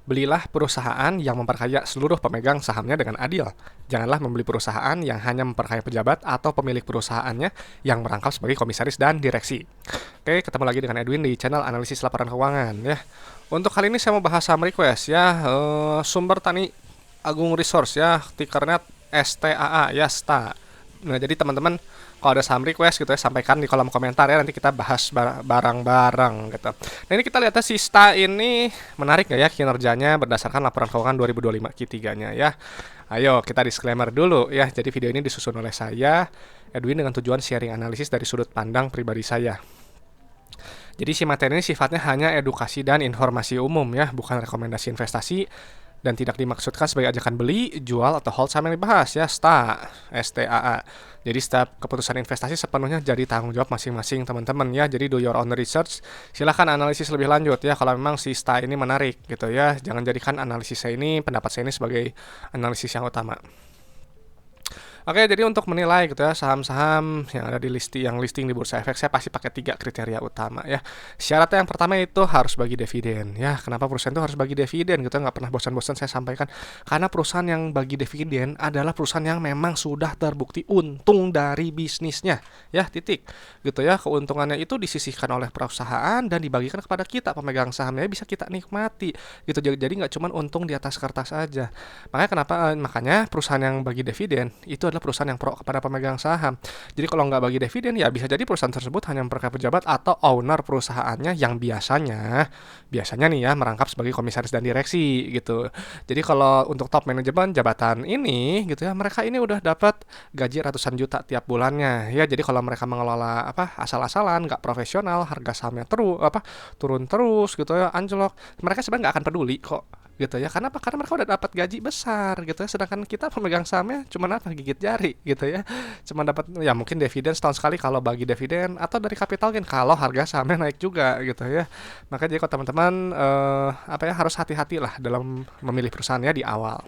Belilah perusahaan yang memperkaya seluruh pemegang sahamnya dengan adil. Janganlah membeli perusahaan yang hanya memperkaya pejabat atau pemilik perusahaannya yang merangkap sebagai komisaris dan direksi. Oke, ketemu lagi dengan Edwin di channel analisis laporan keuangan ya. Untuk kali ini saya mau bahas saham request ya, sumber tani Agung Resource ya, tickernya STAA ya, STA. Nah, jadi teman-teman kalau ada saham request gitu ya, sampaikan di kolom komentar ya, nanti kita bahas bareng-bareng gitu. Nah, ini kita lihatnya si STA ini menarik nggak ya kinerjanya berdasarkan laporan keuangan 2025 Q3-nya ya. Ayo kita disclaimer dulu ya. Jadi video ini disusun oleh saya, Edwin, dengan tujuan sharing analisis dari sudut pandang pribadi saya. Jadi si materi ini sifatnya hanya edukasi dan informasi umum ya, bukan rekomendasi investasi dan tidak dimaksudkan sebagai ajakan beli, jual, atau hold saham yang dibahas ya, STA. Jadi setiap keputusan investasi sepenuhnya jadi tanggung jawab masing-masing teman-teman ya. Jadi do your own research. Silahkan analisis lebih lanjut ya kalau memang si STA ini menarik gitu ya. Jangan jadikan analisis saya ini, pendapat saya ini sebagai analisis yang utama. Oke, jadi untuk menilai gitu ya saham-saham yang ada di listing di Bursa Efek, saya pasti pakai 3 kriteria utama ya. Syaratnya yang pertama itu harus bagi dividen ya. Kenapa perusahaan itu harus bagi dividen gitu? Nggak pernah bosan-bosan saya sampaikan. Karena perusahaan yang bagi dividen adalah perusahaan yang memang sudah terbukti untung dari bisnisnya ya, titik gitu ya. Keuntungannya itu disisihkan oleh perusahaan dan dibagikan kepada kita pemegang sahamnya, bisa kita nikmati gitu. Jadi nggak cuma untung di atas kertas aja. Makanya perusahaan yang bagi dividen itu adalah perusahaan yang pro kepada pemegang saham. Jadi kalau nggak bagi dividen ya bisa jadi perusahaan tersebut hanya memperkaya pejabat atau owner perusahaannya yang biasanya nih ya merangkap sebagai komisaris dan direksi gitu. Jadi kalau untuk top manajemen jabatan ini gitu ya, mereka ini udah dapat gaji ratusan juta tiap bulannya ya. Jadi kalau mereka mengelola asal-asalan, nggak profesional, harga sahamnya turun terus gitu ya, anjlok, mereka sebenarnya nggak akan peduli kok gitu ya. Karena mereka udah dapat gaji besar gitu ya, sedangkan kita pemegang sahamnya cuma gigit jari gitu ya, cuma dapat ya mungkin dividen setahun sekali kalau bagi dividen, atau dari capital gain kalau harga sahamnya naik juga gitu ya. Maka jadi kalau teman-teman harus hati-hati lah dalam memilih perusahaan ya di awal.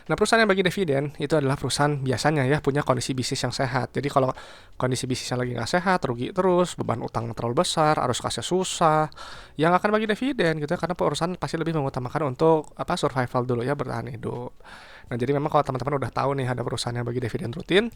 Nah, perusahaan yang bagi dividen itu adalah perusahaan biasanya ya punya kondisi bisnis yang sehat. Jadi kalau kondisi bisnisnya lagi nggak sehat, rugi terus, beban utang terlalu besar, arus kasnya susah, yang akan bagi dividen gitu ya, karena perusahaan pasti lebih mengutamakan untuk survival dulu ya, bertahan hidup. Nah, jadi memang kalau teman-teman udah tahu nih ada perusahaan yang bagi dividen rutin,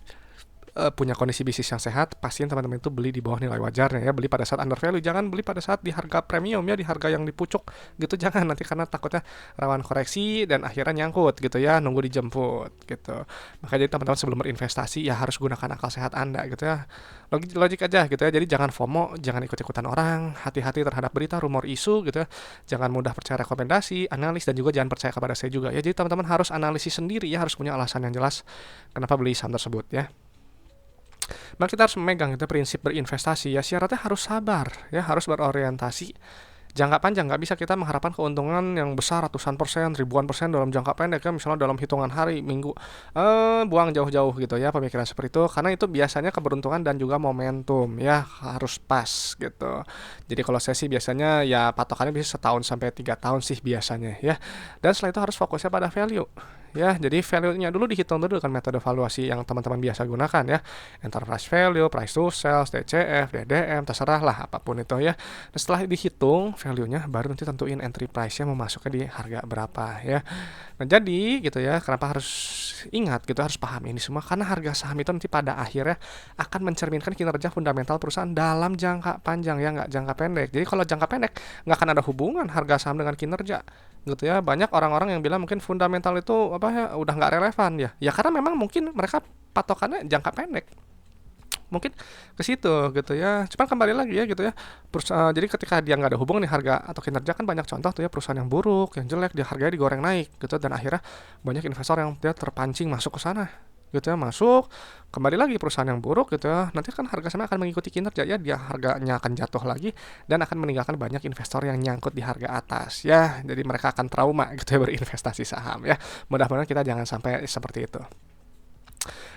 punya kondisi bisnis yang sehat, pastiin teman-teman itu beli di bawah nilai wajarnya ya, beli pada saat under value, jangan beli pada saat di harga premium ya, di harga yang dipucuk gitu, jangan, nanti karena takutnya rawan koreksi dan akhirnya nyangkut gitu ya, nunggu dijemput gitu. Maka jadi teman-teman sebelum berinvestasi ya harus gunakan akal sehat Anda gitu ya, logik aja gitu ya. Jadi jangan FOMO, jangan ikut-ikutan orang, hati-hati terhadap berita, rumor, isu gitu ya, jangan mudah percaya rekomendasi, analis, dan juga jangan percaya kepada saya juga ya. Jadi teman-teman harus analisis sendiri ya, harus punya alasan yang jelas kenapa beli saham tersebut ya. Maka kita harus memegang itu prinsip berinvestasi ya, syaratnya harus sabar ya, harus berorientasi jangka panjang. Nggak bisa kita mengharapkan keuntungan yang besar ratusan persen, ribuan persen dalam jangka pendek ya, misalnya dalam hitungan hari, minggu. Buang jauh-jauh gitu ya pemikiran seperti itu, karena itu biasanya keberuntungan dan juga momentum ya, harus pas gitu. Jadi kalau saya sih biasanya ya patokannya bisa setahun sampai 3 tahun sih biasanya ya. Dan setelah itu harus fokusnya pada value ya. Jadi value-nya dulu dihitung dulu dengan metode valuasi yang teman-teman biasa gunakan ya, enterprise value, price to sales, DCF, DDM, terserah lah apapun itu ya. Dan setelah dihitung value-nya, baru nanti tentuin entry price-nya mau masuknya di harga berapa ya. Nah, jadi gitu ya, kenapa harus ingat gitu, harus paham ini semua, karena harga saham itu nanti pada akhirnya akan mencerminkan kinerja fundamental perusahaan dalam jangka panjang ya, nggak jangka pendek. Jadi kalau jangka pendek nggak akan ada hubungan harga saham dengan kinerja gitu ya. Banyak orang-orang yang bilang mungkin fundamental itu udah nggak relevan ya karena memang mungkin mereka patokannya jangka pendek, mungkin ke situ gitu ya. Cuman kembali lagi ya gitu ya, jadi ketika dia nggak ada hubungan nih harga atau kinerja, kan banyak contoh tuh ya perusahaan yang buruk, yang jelek, dia harganya digoreng naik gitu, dan akhirnya banyak investor yang dia terpancing masuk ke sana gitu ya, masuk kembali lagi perusahaan yang buruk gitu ya, nanti kan harga sama akan mengikuti kinerja ya, dia harganya akan jatuh lagi dan akan meninggalkan banyak investor yang nyangkut di harga atas ya. Jadi mereka akan trauma gitu ya berinvestasi saham ya. Mudah-mudahan kita jangan sampai seperti itu.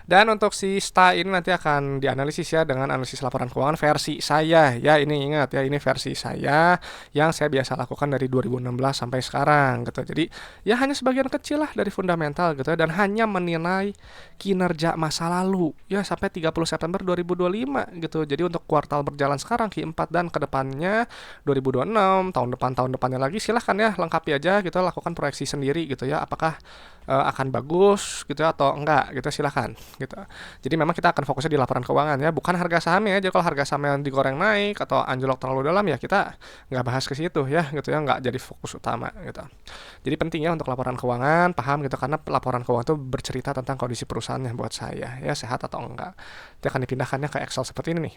Dan untuk si STA ini nanti akan dianalisis ya dengan analisis laporan keuangan versi saya ya. Ini ingat ya, ini versi saya yang saya biasa lakukan dari 2016 sampai sekarang gitu. Jadi ya hanya sebagian kecil lah dari fundamental gitu ya, dan hanya menilai kinerja masa lalu ya sampai 30 September 2025 gitu. Jadi untuk kuartal berjalan sekarang Q4 dan kedepannya 2026, tahun depannya lagi, silahkan ya lengkapi aja gitu, lakukan proyeksi sendiri gitu ya, apakah akan bagus gitu atau enggak gitu, silahkan gitu. Jadi memang kita akan fokusnya di laporan keuangan ya, bukan harga sahamnya. Jadi kalau harga saham yang digoreng naik atau anjlok terlalu dalam ya kita nggak bahas ke situ ya gitu ya, nggak jadi fokus utama gitu. Jadi penting ya untuk laporan keuangan, paham gitu, karena laporan keuangan itu bercerita tentang kondisi perusahaannya buat saya ya, sehat atau enggak. Dia akan dipindahkannya ke Excel seperti ini nih.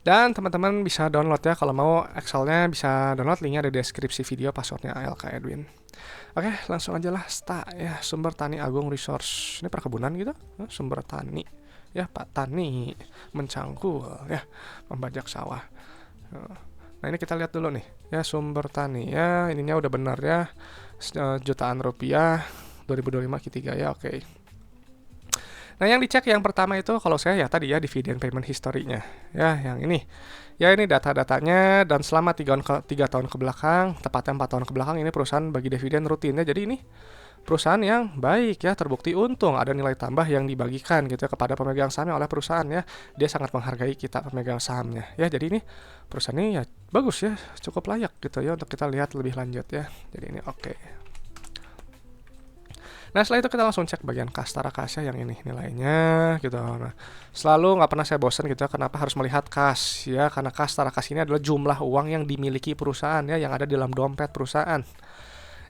Dan teman-teman bisa download ya, kalau mau Excelnya bisa download, linknya ada di deskripsi video, passwordnya ALK Edwin. Oke, langsung aja lah, STA ya, Sumber Tani Agung Resource. Ini perkebunan gitu, sumber tani ya, Pak Tani mencangkul ya, membajak sawah. Nah ini kita lihat dulu nih ya, sumber tani ya, ininya udah benar ya, jutaan rupiah 2025 Q3 ya, oke. Nah, yang dicek yang pertama itu kalau saya ya tadi ya dividend payment history-nya. Ya, yang ini. Ya, ini data-datanya, dan selama 3 tahun ke belakang, tepatnya 4 tahun ke belakang, ini perusahaan bagi dividen rutin ya. Jadi ini perusahaan yang baik ya, terbukti untung, ada nilai tambah yang dibagikan gitu ya kepada pemegang sahamnya oleh perusahaan ya. Dia sangat menghargai kita pemegang sahamnya ya. Jadi ini perusahaan ini ya bagus ya, cukup layak gitu ya untuk kita lihat lebih lanjut ya. Jadi ini oke. Nah setelah itu kita langsung cek bagian kas Tara Kasya yang ini nilainya gitu. Nah selalu nggak pernah saya bosan gitu ya, kenapa harus melihat kas ya, karena kas Tara Kasya ini adalah jumlah uang yang dimiliki perusahaan ya, yang ada di dalam dompet perusahaan.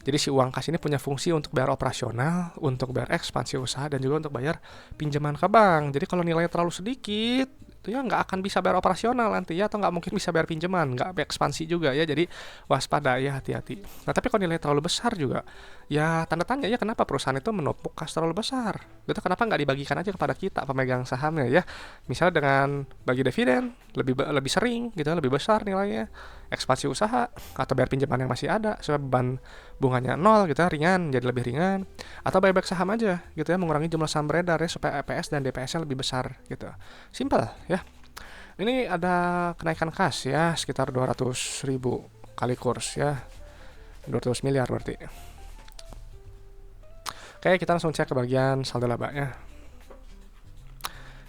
Jadi si uang kas ini punya fungsi untuk bayar operasional, untuk bayar ekspansi usaha, dan juga untuk bayar pinjaman ke bank. Jadi kalau nilainya terlalu sedikit, itu ya nggak akan bisa bayar operasional nanti ya, atau nggak mungkin bisa bayar pinjaman, nggak bayar ekspansi juga ya. Jadi waspada ya, hati-hati. Nah tapi kalau nilai terlalu besar juga, ya tanda tanya ya, kenapa perusahaan itu menumpuk kas terlalu besar? Gitu, kenapa nggak dibagikan aja kepada kita pemegang sahamnya ya? Misalnya dengan bagi dividen lebih sering gitu, lebih besar nilainya, ekspansi usaha atau bayar pinjaman yang masih ada, supaya beban bunganya nol gitu, ringan, jadi lebih ringan, atau buyback saham aja gitu ya, mengurangi jumlah saham beredar ya, supaya EPS dan DPS-nya lebih besar gitu. Simple ya. Ini ada kenaikan kas ya sekitar 200.000 kali kurs ya, 200 miliar berarti. Oke, kita langsung cek ke bagian saldo laba ya.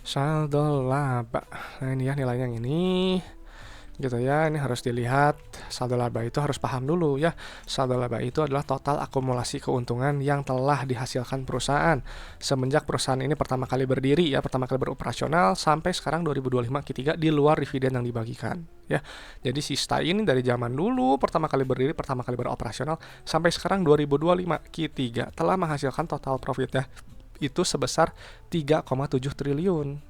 Saldo laba, nah ini ya nilainya yang ini gitu ya. Ini harus dilihat, saldo laba itu harus paham dulu ya. Saldo laba itu adalah total akumulasi keuntungan yang telah dihasilkan perusahaan semenjak perusahaan ini pertama kali berdiri ya, pertama kali beroperasional sampai sekarang 2025 Q3, di luar dividen yang dibagikan ya. Jadi si STA ini dari zaman dulu pertama kali berdiri, pertama kali beroperasional sampai sekarang 2025 Q3 telah menghasilkan total profit ya itu sebesar 3,7 triliun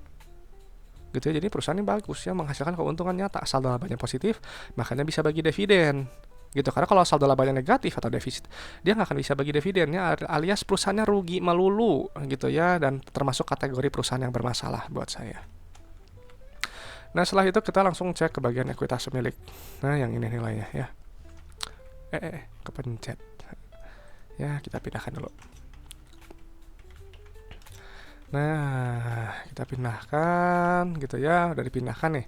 gitu ya. Jadi perusahaan ini bagus ya, menghasilkan keuntungan nyata, saldo labanya positif, makanya bisa bagi dividen gitu. Karena kalau saldo labanya negatif atau defisit, dia nggak akan bisa bagi dividennya, alias perusahaannya rugi melulu gitu ya, dan termasuk kategori perusahaan yang bermasalah buat saya. Nah setelah itu kita langsung cek ke bagian ekuitas pemilik. Nah yang ini nilainya ya, kepencet ya, kita pindahkan dulu. Nah, kita pindahkan gitu ya, udah dipindahkan nih.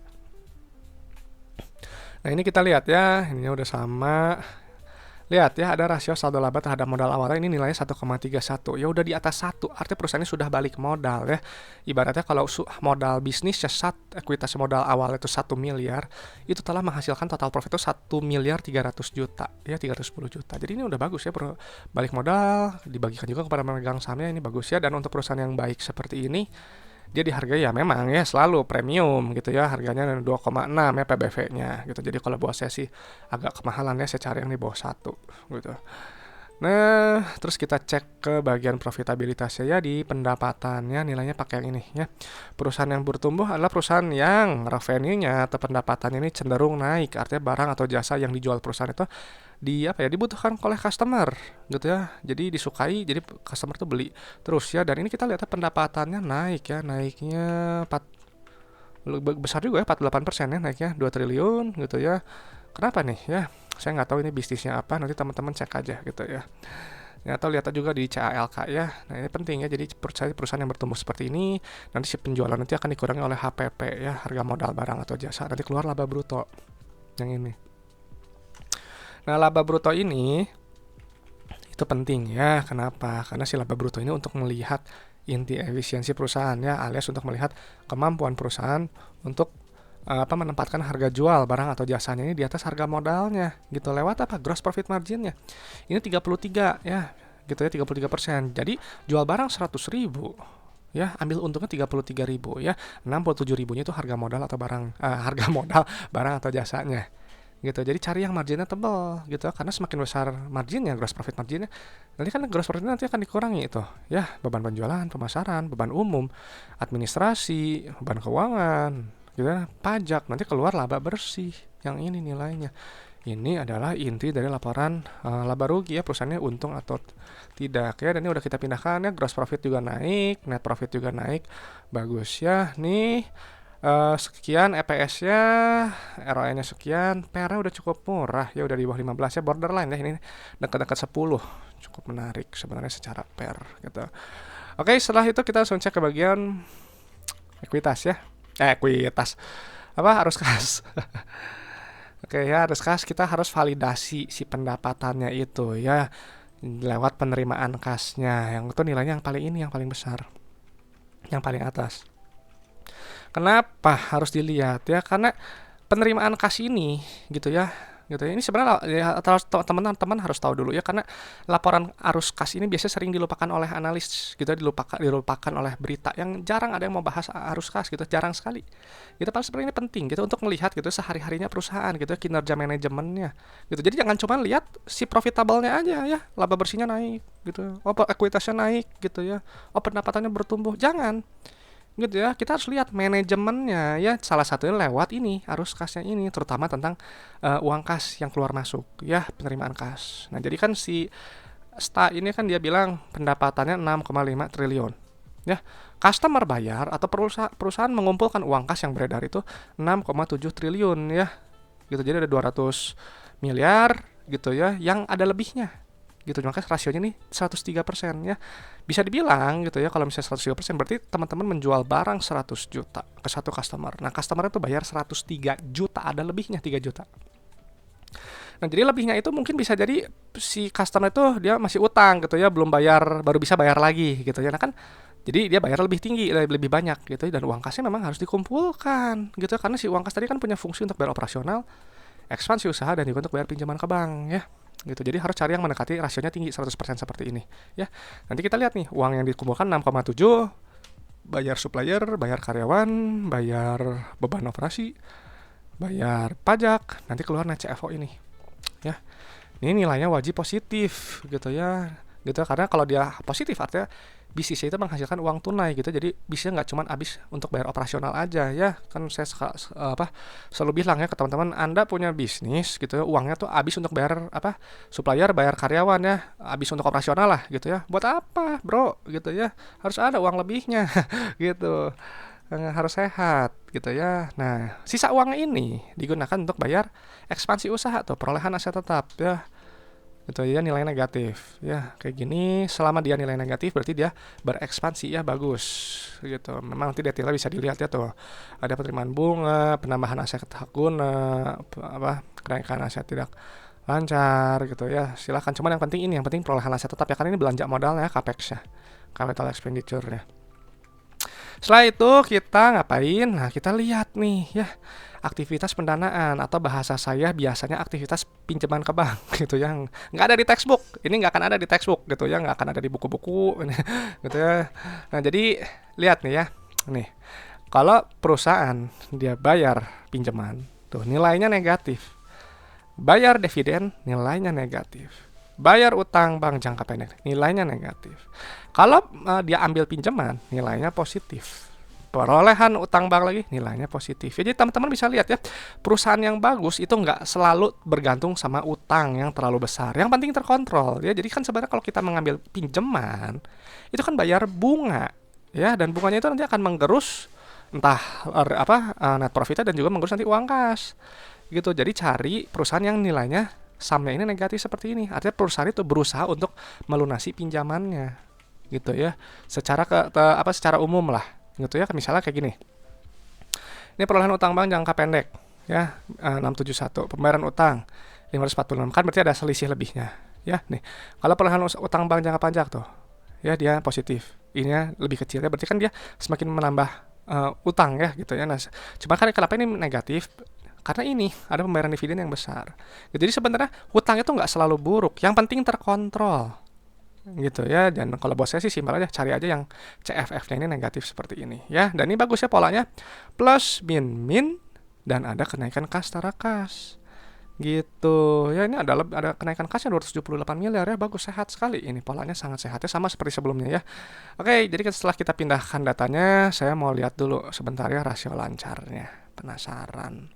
Nah, ini kita lihat ya, ininya udah sama. Lihat ya, ada rasio saldo laba terhadap modal awalnya, ini nilainya 1,31. Ya udah di atas 1, artinya perusahaan ini sudah balik modal ya. Ibaratnya kalau modal bisnis ya, ekuitas modal awal itu 1 miliar, itu telah menghasilkan total profit itu 1 miliar 300 juta ya, 310 juta. Jadi ini udah bagus ya, balik modal, dibagikan juga kepada pemegang sahamnya, ini bagus ya. Dan untuk perusahaan yang baik seperti ini, dia dihargai ya memang ya selalu premium gitu ya, harganya 2,6 ya PBV-nya gitu. Jadi kalau buat saya sih agak kemahalan ya, saya cari yang di bawah 1 gitu. Nah, terus kita cek ke bagian profitabilitasnya ya, di pendapatannya nilainya pakai yang ini ya. Perusahaan yang bertumbuh adalah perusahaan yang revenue-nya atau pendapatannya ini cenderung naik, artinya barang atau jasa yang dijual perusahaan itu dibutuhkan oleh customer gitu ya, jadi disukai, jadi customer tuh beli terus ya. Dan ini kita lihat pendapatannya naik ya, naiknya besar juga ya, 48% ya naiknya, 2 triliun gitu ya. Kenapa nih ya, saya nggak tahu ini bisnisnya apa, nanti teman-teman cek aja gitu ya. Ya, atau lihat juga di CALK ya. Nah, ini penting ya. Jadi perusahaan yang bertumbuh seperti ini, nanti si penjualan nanti akan dikurangi oleh HPP ya, harga modal barang atau jasa. Nanti keluar laba bruto. Yang ini. Nah, laba bruto ini itu penting ya. Kenapa? Karena si laba bruto ini untuk melihat inti efisiensi perusahaan ya, alias untuk melihat kemampuan perusahaan untuk menempatkan harga jual barang atau jasanya ini di atas harga modalnya gitu, lewat apa? Gross profit marginnya. Ini 33 ya, gitu ya, 33%. Jadi jual barang 100.000 ya, ambil untungnya 33.000 ya, 67.000-nya itu harga modal atau barang harga modal barang atau jasanya gitu. Jadi cari yang marginnya tebal gitu, karena semakin besar marginnya, gross profit marginnya, nanti kan gross profitnya nanti akan dikurangi itu ya, beban penjualan, pemasaran, beban umum, administrasi, beban keuangan gitu ya, pajak, nanti keluar laba bersih yang ini nilainya. Ini adalah inti dari laporan laba rugi ya, perusahaannya untung atau tidak ya. Dan ini udah kita pindahkan ya, gross profit juga naik, net profit juga naik, bagus ya. Nih sekian EPS-nya, ROE-nya sekian, PR-nya udah cukup murah ya, udah di bawah 15 ya, borderline ya, ini dekat-dekat 10, cukup menarik sebenarnya secara PR gitu. Oke, setelah itu kita langsung cek ke bagian ekuitas ya, ekuitas apa, arus kas. Oke ya, arus kas kita harus validasi si pendapatannya itu ya, lewat penerimaan kasnya, yang itu nilainya yang paling ini, yang paling besar, yang paling atas. Kenapa harus dilihat ya? Karena penerimaan kas ini gitu ya. Ini sebenarnya ya, teman-teman harus tahu dulu ya, karena laporan arus kas ini biasanya sering dilupakan oleh analis gitu, dilupakan oleh berita, yang jarang ada yang mau bahas arus kas gitu, jarang sekali. Gitu, padahal sebenarnya ini penting gitu untuk melihat gitu sehari-harinya perusahaan gitu, kinerja manajemennya gitu. Jadi jangan cuma lihat si profitable-nya aja ya, laba bersihnya naik gitu, ekuitasnya naik gitu ya, pendapatannya bertumbuh, jangan gitu ya. Kita harus lihat manajemennya ya, salah satunya lewat ini arus kasnya ini, terutama tentang uang kas yang keluar masuk ya, penerimaan kas. Nah, jadi kan si STA ini kan dia bilang pendapatannya 6,5 triliun ya. Customer bayar atau perusahaan mengumpulkan uang kas yang beredar itu 6,7 triliun ya gitu. Jadi ada 200 miliar gitu ya, yang ada lebihnya gitu. Maka rasionya nih 103% ya. Bisa dibilang gitu ya, kalau misalnya 103% berarti teman-teman menjual barang 100 juta ke satu customer. Nah, customer itu bayar 103 juta, ada lebihnya 3 juta. Nah, jadi lebihnya itu mungkin bisa jadi si customer itu dia masih utang gitu ya, belum bayar, baru bisa bayar lagi gitu ya. Nah kan, jadi dia bayar lebih tinggi, lebih banyak gitu ya, dan uang kasnya memang harus dikumpulkan gitu ya, karena si uang kas tadi kan punya fungsi untuk bayar operasional, ekspansi usaha, dan juga untuk bayar pinjaman ke bank ya gitu. Jadi harus cari yang mendekati rasionya tinggi 100% seperti ini ya. Nanti kita lihat nih, uang yang dikumpulkan 6,7, bayar supplier, bayar karyawan, bayar beban operasi, bayar pajak, nanti keluar net CFO ini ya. Ini nilainya wajib positif gitu ya, karena kalau dia positif artinya bisnisnya itu menghasilkan uang tunai gitu. Jadi bisnisnya nggak cuma habis untuk bayar operasional aja ya. Kan saya selalu bilang ya ke teman-teman, Anda punya bisnis gitu ya, uangnya tuh habis untuk bayar supplier, bayar karyawan ya, habis untuk operasional lah gitu ya. Buat apa, bro? Gitu ya. Harus ada uang lebihnya gitu. Harus sehat gitu ya. Nah, sisa uang ini digunakan untuk bayar ekspansi usaha atau perolehan aset tetap ya. Itu ya, nilai negatif ya, kayak gini. Selama dia nilai negatif berarti dia berekspansi ya, bagus gitu. Memang nanti detailnya bisa dilihat ya tuh, ada penerimaan bunga, penambahan aset hak guna, kenaikan aset tidak lancar gitu ya, silakan. Cuman yang penting ini, yang penting perolehan aset tetap ya, karena ini belanja modalnya, capex ya, capital expenditure ya. Setelah itu kita ngapain? Nah, kita lihat nih ya, aktivitas pendanaan, atau bahasa saya biasanya aktivitas pinjaman ke bank gitu ya, nggak ada di textbook. Ini nggak akan ada di textbook gitu ya, nggak akan ada di buku-buku gitu ya. Nah, jadi lihat nih ya, nih kalau perusahaan dia bayar pinjaman tuh nilainya negatif, bayar dividen nilainya negatif, bayar utang bank jangka pendek nilainya negatif. Kalau dia ambil pinjaman nilainya positif, perolehan utang bank lagi nilainya positif. Jadi teman-teman bisa lihat ya, perusahaan yang bagus itu nggak selalu bergantung sama utang yang terlalu besar. Yang penting terkontrol ya. Jadi kan sebenarnya kalau kita mengambil pinjaman itu kan bayar bunga ya, dan bunganya itu nanti akan menggerus entah net profitnya, dan juga menggerus nanti uang kas gitu. Jadi cari perusahaan yang nilainya sahamnya ini negatif seperti ini. Artinya perusahaan itu berusaha untuk melunasi pinjamannya, gitu ya. Secara umum lah, gitu ya. Misalnya kayak gini. Ini perolehan utang bank jangka pendek, ya, 671. Pembayaran utang 546, kan berarti ada selisih lebihnya, ya. Nih, kalau perolehan utang bank jangka panjang tuh, ya dia positif. Ini lebih kecil ya, berarti kan dia semakin menambah utang ya, gitu ya. Nah, cuma kan kenapa ini negatif? Karena ini ada pembayaran dividen yang besar. Jadi sebenarnya hutang itu nggak selalu buruk, yang penting terkontrol, gitu ya. Dan kalau buat saya sih simpel aja, cari aja yang CFF-nya ini negatif seperti ini ya. Dan ini bagus ya polanya, plus min dan ada kenaikan kas tara kas, gitu ya. Ini ada kenaikan kasnya 278 miliar ya, bagus, sehat sekali ini polanya, sangat sehat ya, sama seperti sebelumnya ya. Oke, jadi setelah kita pindahkan datanya, saya mau lihat dulu sebentar ya rasio lancarnya, penasaran,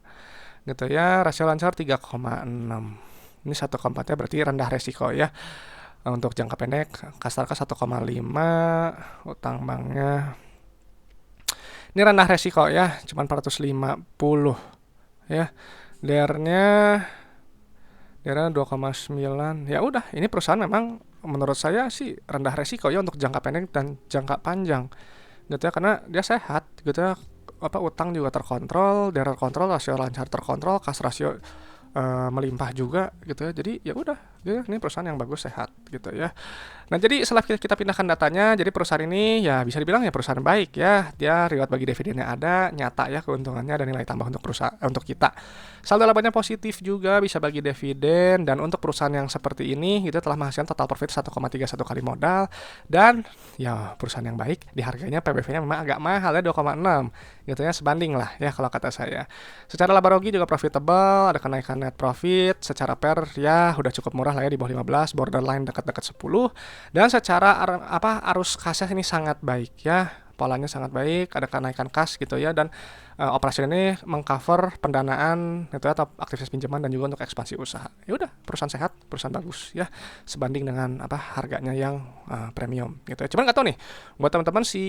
gitu ya. Rasio lancar 3,6, ini 1,4 ya, berarti rendah resiko ya. Untuk jangka pendek kas tara kas 1,5, utang banknya ini rendah resiko ya, cuman 450 ya. DR-nya 2,9. Ya udah, ini perusahaan memang menurut saya sih rendah resiko ya untuk jangka pendek dan jangka panjang, gitu ya, karena dia sehat, gitu ya. Utang juga terkontrol, DR terkontrol, rasio lancar terkontrol, kas rasio melimpah juga, gitu ya. Jadi ya udah, ini perusahaan yang bagus, sehat, gitu ya. Nah, jadi setelah kita pindahkan datanya, jadi perusahaan ini ya bisa dibilang ya perusahaan baik ya. Dia riwayat bagi dividennya ada, nyata ya keuntungannya, dan nilai tambah untuk perusahaan, untuk kita. Saldo labanya positif juga, bisa bagi dividen, dan untuk perusahaan yang seperti ini gitu telah menghasilkan total profit 1,31 kali modal, dan ya perusahaan yang baik, di harganya PBV-nya memang agak mahal ya, 2,6, gitu ya, sebanding lah ya kalau kata saya. Secara laba rugi juga profitable, ada kenaikan net profit, secara per ya udah cukup murah lah ya, di bawah 15, borderline dekat-dekat 10. Dan secara arus kasnya ini sangat baik ya, polanya sangat baik, ada kenaikan kas gitu ya, dan operasi ini mengcover pendanaan gitu ya, atau aktivitas pinjaman, dan juga untuk ekspansi usaha. Ya udah, perusahaan sehat, perusahaan bagus ya, sebanding dengan harganya yang premium gitu ya. Cuman nggak tahu nih, buat teman-teman, si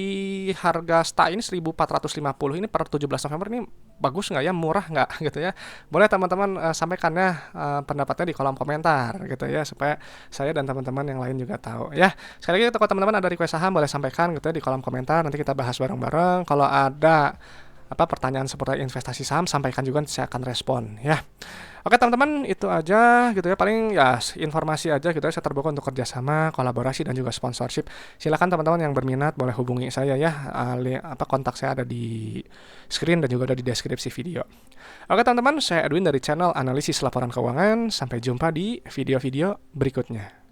harga STA ini 1450 ini per 17 November ini bagus nggak ya, murah nggak gitu ya. Boleh teman-teman sampaikan ya pendapatnya di kolom komentar gitu ya, supaya saya dan teman-teman yang lain juga tahu ya. Sekali lagi, kalau teman-teman ada request saham boleh sampaikan gitu ya di kolom komentar, nanti kita bahas bareng-bareng. Kalau ada pertanyaan seputar investasi saham, sampaikan juga, saya akan respon ya. Oke teman-teman, itu aja gitu ya, paling ya informasi aja gitu ya. Saya terbuka untuk kerjasama, kolaborasi, dan juga sponsorship. Silakan teman-teman yang berminat boleh hubungi saya ya. Kontak saya ada di screen dan juga ada di deskripsi video. Oke teman-teman, saya Edwin dari channel Analisis Laporan Keuangan. Sampai jumpa di video-video berikutnya.